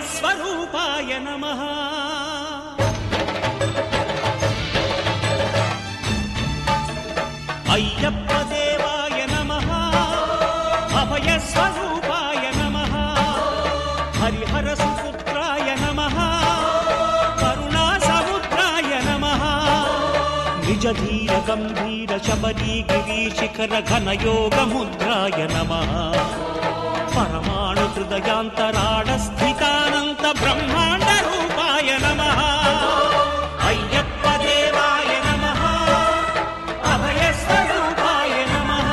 అభయస్వరూపాయ నమః. అయ్యప్ప దేవాయ నమః. అభయస్వరూపాయ నమః. హరిహర సుపుత్రాయ నమః. కరుణా సముద్రాయ నమః. నిజ ధీర గంభీర శబరీ గిరి శిఖర ఘనయోగ ముద్రాయ నమః. పరమాణు హృదయాంతరాళ స్థితానంత బ్రహ్మాండ రూపాయ నమః. అయ్యప్ప దేవాయ నమః. అభయస్వరూపాయ నమః.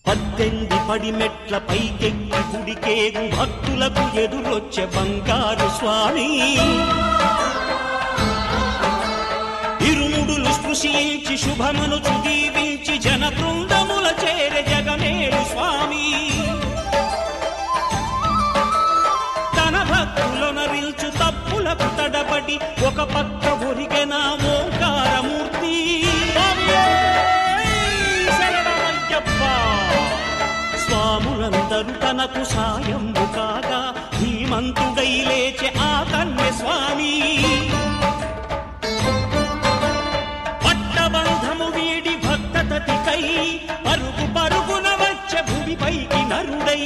పద్దెంది పడిమెట్ల పైకెక్కి గుడికేగు భక్తులకు ఎదురొచ్చే బంగారు స్వామి. ఇరుముడులు స్పృశించి శుభమనుచు దీవించి జన బృందముల చేరే జగమేలు స్వామి. తన భక్తులనరిల్చు తప్పులకు తడబడి ఒక పక్క ఒరిగెన ఓంకారమూర్తి. స్వాములందరూ తనకు సాయంబు కాగా ధీమంతుడై లేచే ఆ కన్య స్వామి. పట్టబంధము వీడి భక్తతతికై పరుగు పరుగున వచ్చే భూమిపైకి నరుడై.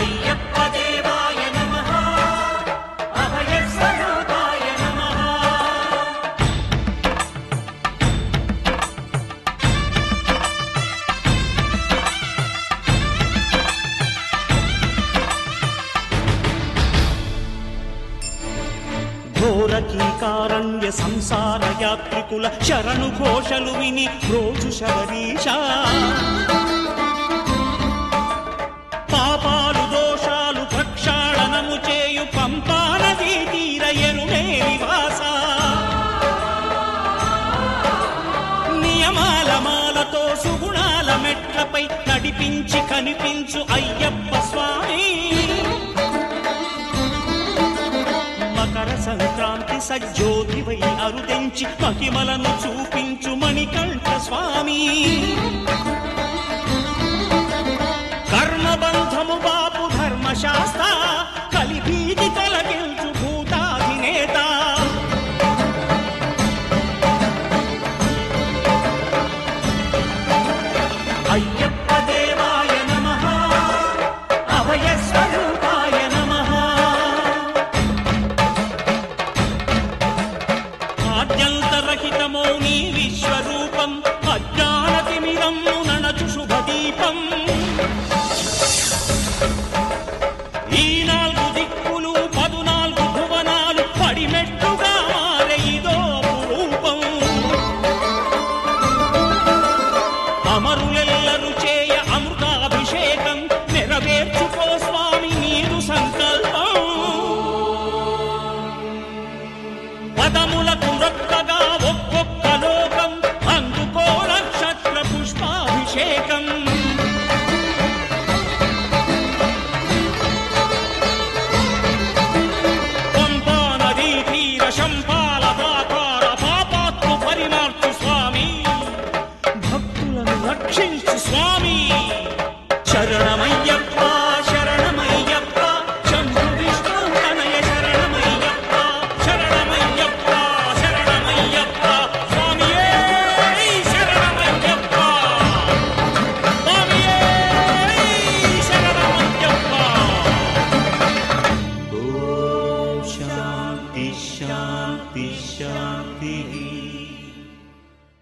అయ్యప్ప దేవాయ నమః. అభయస్వరూపాయ నమః. ఘోరకీకారణ్య సంసార యాత్రికుల శరణు ఘోషలు విని రోజు శబరీష. పాపాలు దోషాలు ప్రక్షాళనము చేయు పంపానదీ తీర ఎరుమే నివాస. నియమాల మాలతో సుగుణాల మెట్లపై నడిపించి కనిపించు అయ్యప్ప స్వామి. మకర సంక్రాంతి సజ్జోతివై అరుదెంచి మహిమలను చూపించు మణికంఠ స్వామి. కర్మబంధము బాపు ధర్మశాస్త్ర కలిభీతి తొలగించు భూతాధినేత. అయ్యప్ప దేవాయ నమః. అభయస్వరూపాయ నమః. ఆద్యంతరహితమో నీ విశ్వరూపం అజ్ఞానతిమిరము నణచు శుభదీపం. ఈ 4 దిక్కులు 14 భువనాలు పడిమెట్టుగా మారే ఇదో రూపం. అమరులెల్లరు చేయ అమృతాభిషేకం నెరవేర్చుకో స్వామి నీరు సంకల్పం. పదములకు రొక్కగా ఒక్కొక్క లోకం అందుకో నక్షత్ర పుష్పాభిషేకం. పంపా నదీ తీర శంపా